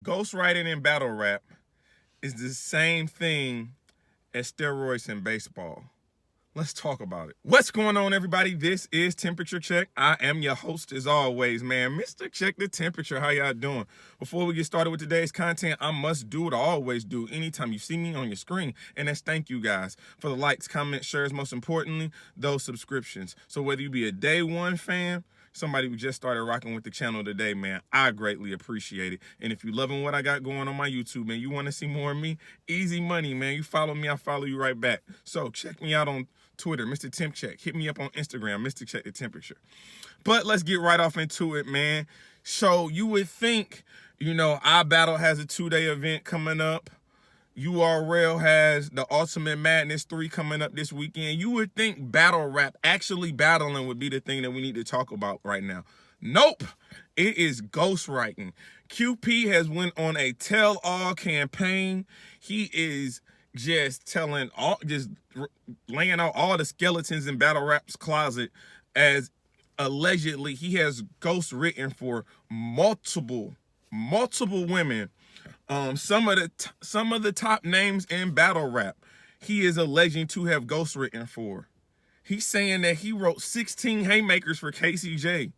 Ghostwriting and battle rap is the same thing as steroids in baseball. Let's talk about it. What's going on, everybody? This is Temperature Check. I am your host as always, man. Mr. Check the Temperature. How y'all doing? Before we get started with today's content, I must do what I always do anytime you see me on your screen, and that's thank you guys for the likes, comments, shares, most importantly, those subscriptions. So whether you be a day one fan, somebody who just started rocking with the channel today, man, I greatly appreciate it. And if you're loving what I got going on my YouTube, man, you want to see more of me, easy money, man. You follow me, I follow you right back. So check me out on Twitter, Mr. Temp Check. Hit me up on Instagram, Mr. Check the Temperature. But let's get right off into it, man. So you would think, iBattle has a 2-day event coming up. URL has the Ultimate Madness 3 coming up this weekend. You would think battle rap, actually battling, would be the thing that we need to talk about right now. Nope. It is ghostwriting. QP has went on a tell-all campaign. He is just laying out all the skeletons in battle rap's closet, as allegedly he has ghostwritten for multiple women. Some of the top names in battle rap, he is alleging to have ghostwritten for. He's saying that he wrote 16 haymakers for KCJ.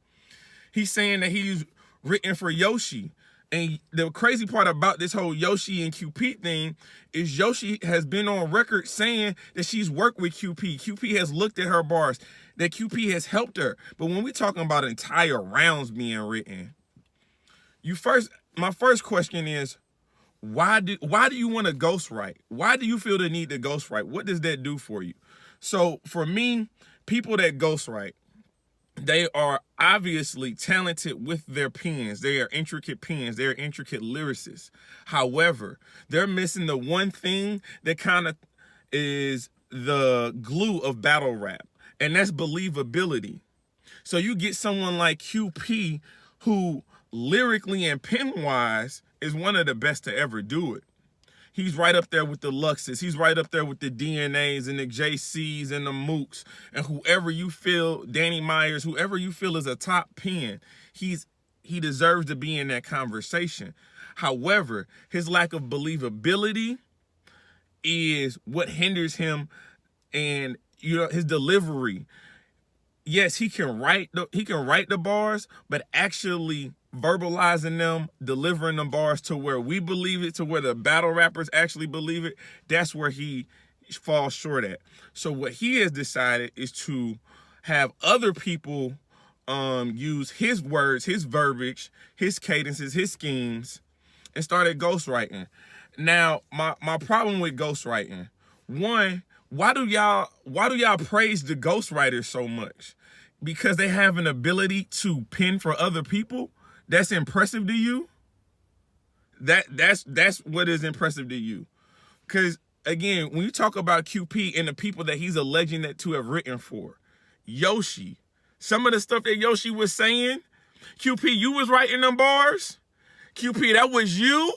He's saying that he's written for Yoshi. And the crazy part about this whole Yoshi and QP thing is Yoshi has been on record saying that she's worked with QP. QP has looked at her bars, that QP has helped her. But when we're talking about entire rounds being written, my first question is, why do you want to ghostwrite? Why do you feel the need to ghostwrite? What does that do for you? So for me, people that ghostwrite, they are obviously talented with their pens. They are intricate pens. They're intricate lyricists. However, they're missing the one thing that kind of is the glue of battle rap, and that's believability. So you get someone like QP, who lyrically and pen-wise is one of the best to ever do it. He's right up there with the Luxes. He's right up there with the DNAs and the JCs and the Mooks and whoever you feel, Danny Myers, whoever you feel is a top pen. He deserves to be in that conversation. However, his lack of believability is what hinders him, and his delivery. Yes, he can write the bars, but actually verbalizing them, delivering them bars to where we believe it, to where the battle rappers actually believe it, that's where he falls short at. So what he has decided is to have other people use his words, his verbiage, his cadences, his schemes, and started ghostwriting. Now, my problem with ghostwriting, one, why do y'all praise the ghostwriters so much? Because they have an ability to pen for other people? That's impressive to you? That's what is impressive to you. Because again, when you talk about QP and the people that he's alleging that to have written for, Yoshi, some of the stuff that Yoshi was saying, QP, you was writing them bars? QP, that was you?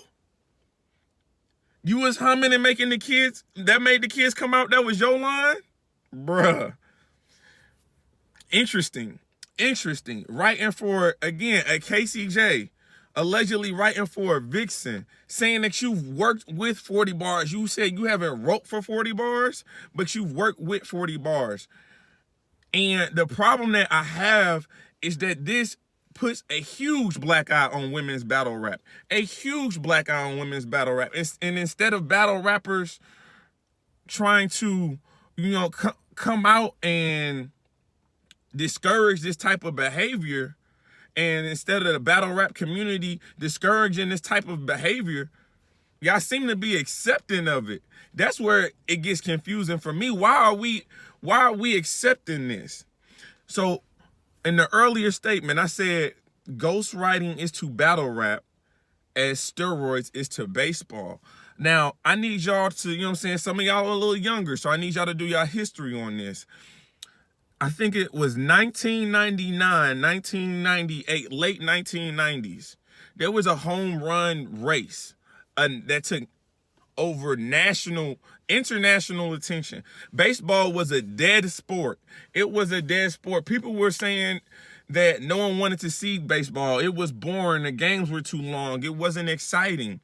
You was humming and making the kids, that made the kids come out, that was your line? Bruh. Interesting. Writing for, again, a KCJ, allegedly writing for Vixen, saying that you've worked with 40 bars. You said you haven't wrote for 40 bars, but you've worked with 40 bars. And the problem that I have is that this puts a huge black eye on women's battle rap. A huge black eye on women's battle rap. And instead of battle rappers trying to, come out and discourage this type of behavior, and instead of the battle rap community discouraging this type of behavior, y'all seem to be accepting of it. That's where it gets confusing for me. Why are we accepting this? So in the earlier statement, I said ghostwriting is to battle rap as steroids is to baseball. Now, I need y'all to, some of y'all are a little younger, so I need y'all to do y'all history on this. I think it was 1999, 1998, late 1990s. There was a home run race that took over international attention. Baseball was a dead sport. It was a dead sport. People were saying that no one wanted to see baseball. It was boring. The games were too long. It wasn't exciting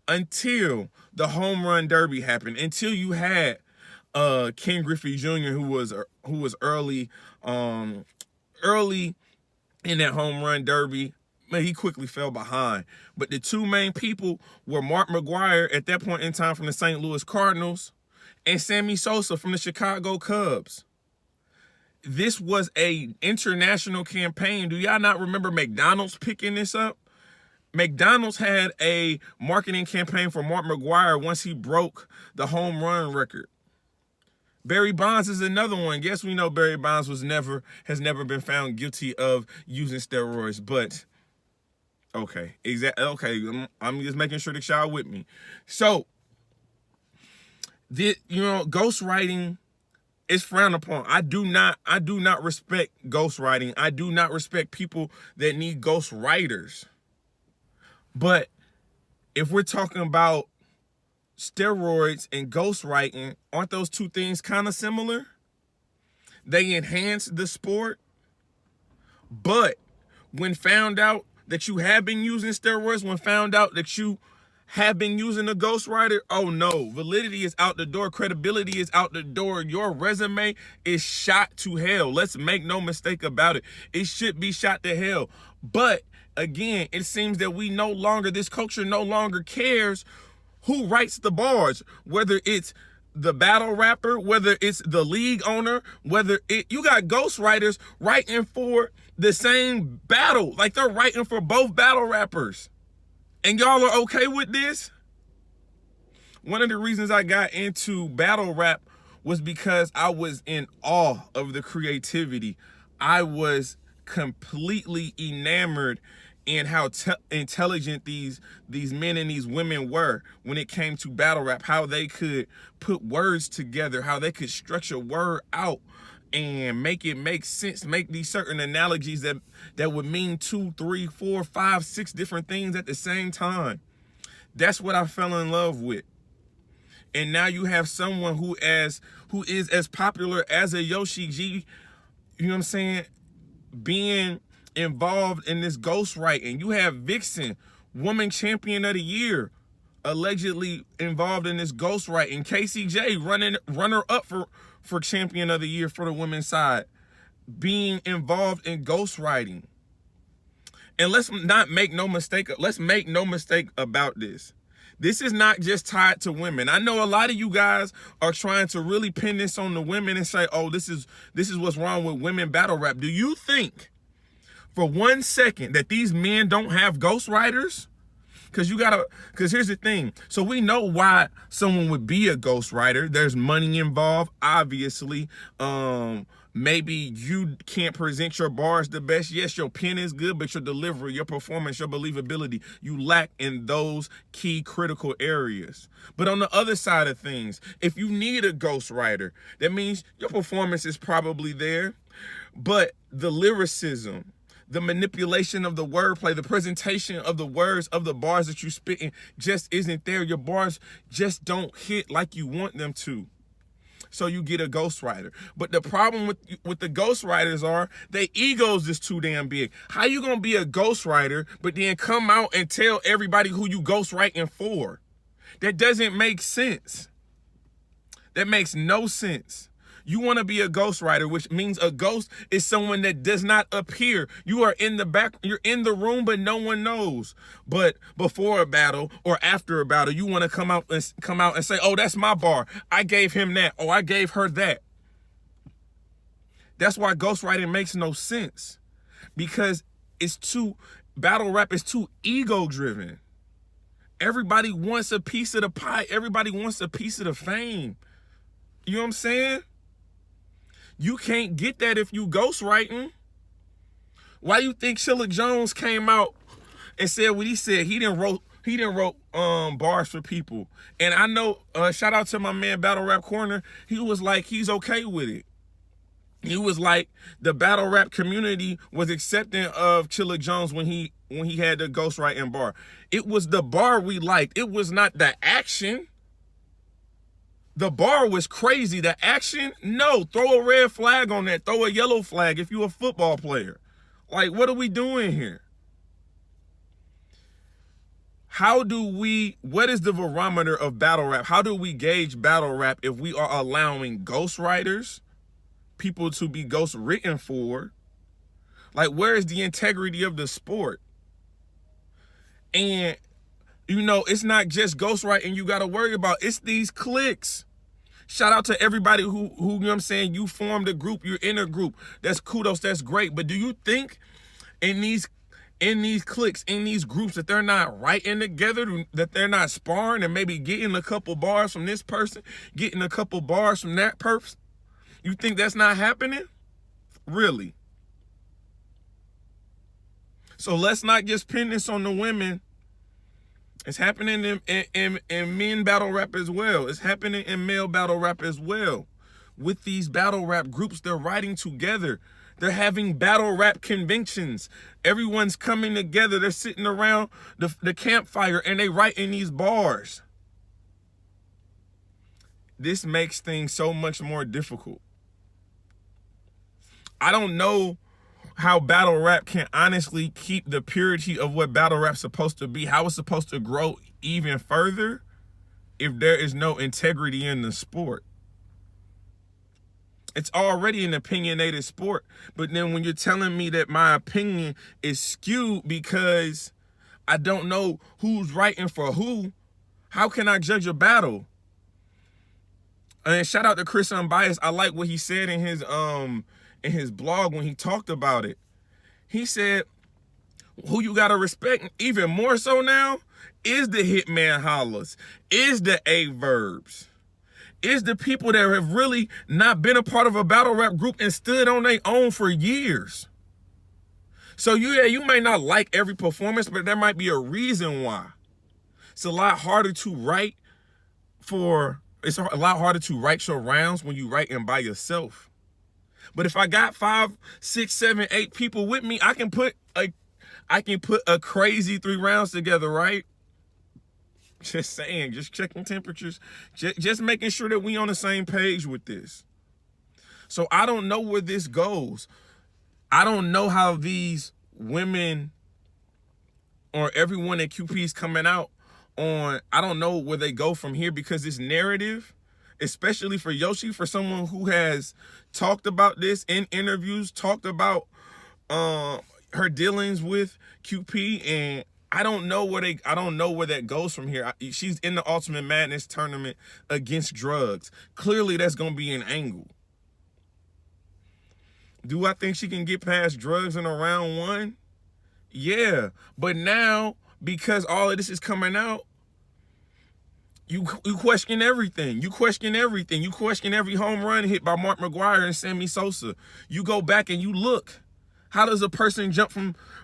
until the home run derby happened. Until you had Ken Griffey Jr., who was early in that home run derby. Man, he quickly fell behind. But the two main people were Mark McGwire at that point in time from the St. Louis Cardinals and Sammy Sosa from the Chicago Cubs. This was a international campaign. Do y'all not remember McDonald's picking this up? McDonald's had a marketing campaign for Mark McGwire once he broke the home run record. Barry Bonds is another one. Yes, we know Barry Bonds has never been found guilty of using steroids, but okay, exactly. Okay, I'm just making sure that y'all with me. So, ghostwriting is frowned upon. I do not respect ghostwriting. I do not respect people that need ghostwriters. But if we're talking about steroids and ghostwriting, aren't those two things kind of similar? They enhance the sport, but when found out that you have been using steroids, when found out that you have been using a ghostwriter, oh no, validity is out the door, credibility is out the door, your resume is shot to hell. Let's make no mistake about it. It should be shot to hell. But again, it seems that this culture no longer cares who writes the bars, whether it's the battle rapper, whether it's the league owner, you got ghostwriters writing for the same battle. Like they're writing for both battle rappers. And y'all are okay with this? One of the reasons I got into battle rap was because I was in awe of the creativity. I was completely enamored in how intelligent these men and these women were when it came to battle rap, how they could put words together, how they could stretch a word out and make it make sense, make these certain analogies that would mean 2, 3, 4, 5, 6 different things at the same time. That's what I fell in love with. And now you have someone who is as popular as a Yoshi G, you know what I'm saying, being involved in this ghostwriting. You have Vixen, Woman Champion of the Year, allegedly involved in this ghostwriting. KCJ, runner-up for Champion of the Year for the women's side, being involved in ghostwriting. And let's make no mistake about this. This is not just tied to women. I know a lot of you guys are trying to really pin this on the women and say, oh, this is what's wrong with women battle rap. Do you think for 1 second that these men don't have ghostwriters? Because here's the thing. So we know why someone would be a ghostwriter. There's money involved, obviously. Maybe you can't present your bars the best. Yes, your pen is good, but your delivery, your performance, your believability, you lack in those key critical areas. But on the other side of things, if you need a ghostwriter, that means your performance is probably there, but the lyricism, the manipulation of the wordplay, the presentation of the words of the bars that you spitting just isn't there. Your bars just don't hit like you want them to. So you get a ghostwriter. But the problem with the ghostwriters are their egos is too damn big. How you gonna be a ghostwriter but then come out and tell everybody who you ghostwriting for? That doesn't make sense. That makes no sense. You want to be a ghostwriter, which means a ghost is someone that does not appear. You are in the back, you're in the room, but no one knows. But before a battle or after a battle, you want to come out and say, "Oh, that's my bar. I gave him that. Oh, I gave her that." That's why ghostwriting makes no sense, because battle rap is too ego driven. Everybody wants a piece of the pie. Everybody wants a piece of the fame. You know what I'm saying? You can't get that if you ghostwriting. Why you think Chilla Jones came out and said what he said? He didn't wrote bars for people. And I know, shout out to my man Battle Rap Corner. He was like, he's okay with it. He was like, the battle rap community was accepting of Chilla Jones when he had the ghostwriting bar. It was the bar we liked. It was not the action. The bar was crazy. The action, no. Throw a red flag on that. Throw a yellow flag if you're a football player. Like, what are we doing here? What is the barometer of battle rap? How do we gauge battle rap if we are allowing ghostwriters, people to be ghost written for? Like, where is the integrity of the sport? And, it's not just ghostwriting you got to worry about. It's these clicks. Shout out to everybody who, you know what I'm saying, you formed a group, you're in a group. That's kudos, that's great. But do you think in these cliques, in these groups, that they're not writing together, that they're not sparring and maybe getting a couple bars from this person, getting a couple bars from that person? You think that's not happening? Really? So let's not just pin this on the women. It's happening in men battle rap as well. It's happening in male battle rap as well. With these battle rap groups, they're writing together. They're having battle rap conventions. Everyone's coming together. They're sitting around the campfire and they writing these bars. This makes things so much more difficult. I don't know how battle rap can honestly keep the purity of what battle rap's supposed to be, how it's supposed to grow even further if there is no integrity in the sport. It's already an opinionated sport, but then when you're telling me that my opinion is skewed because I don't know who's writing for who, how can I judge a battle? And shout out to Chris Unbiased. I like what he said in his blog when he talked about it. He said, who you gotta respect even more so now is the Hitman Hollers, is the A-Verbs, is the people that have really not been a part of a battle rap group and stood on their own for years. So you may not like every performance, but there might be a reason why. It's a lot harder to write your rounds when you writing by yourself. But if I got 5, 6, 7, 8 people with me, I can put a crazy 3 rounds together, right? Just saying, just checking temperatures, just making sure that we on the same page with this. So I don't know where this goes. I don't know how these women or everyone at QP is coming out on, I don't know where they go from here, because this narrative, especially for Yoshi, for someone who has talked about this in interviews, talked about her dealings with QP, and I don't know where that goes from here. She's in the Ultimate Madness tournament against drugs. Clearly, that's gonna be an angle. Do I think she can get past drugs in a round 1? Yeah, but now because all of this is coming out, you question everything. You question everything. You question every home run hit by Mark McGwire and Sammy Sosa. You go back and you look. How does a person jump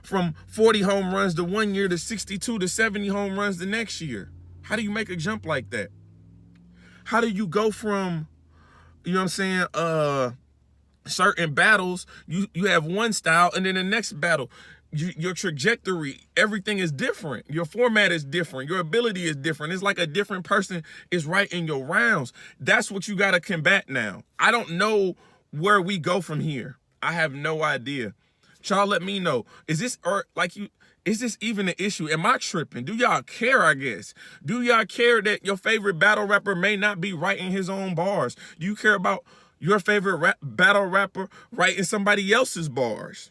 from 40 home runs the one year to 62 to 70 home runs the next year? How do you make a jump like that? How do you go from, you know what I'm saying, certain battles, you have one style, and then the next battle, your trajectory, everything is different. Your format is different. Your ability is different. It's like a different person is writing your rounds. That's what you got to combat now. I don't know where we go from here. I have no idea. Y'all let me know. Is this even an issue? Am I tripping? Do y'all care, I guess? Do y'all care that your favorite battle rapper may not be writing his own bars? Do you care about your favorite battle rapper writing somebody else's bars?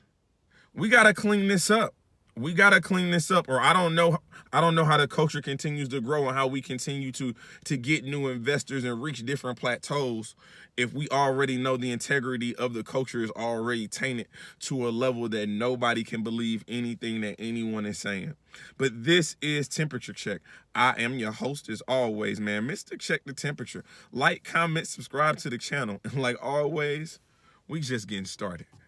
We got to clean this up. We got to clean this up, or I don't know how the culture continues to grow and how we continue to get new investors and reach different plateaus if we already know the integrity of the culture is already tainted to a level that nobody can believe anything that anyone is saying. But this is Temperature Check. I am your host as always, man. Mr. Check the Temperature. Like, comment, subscribe to the channel. And like always, we just getting started.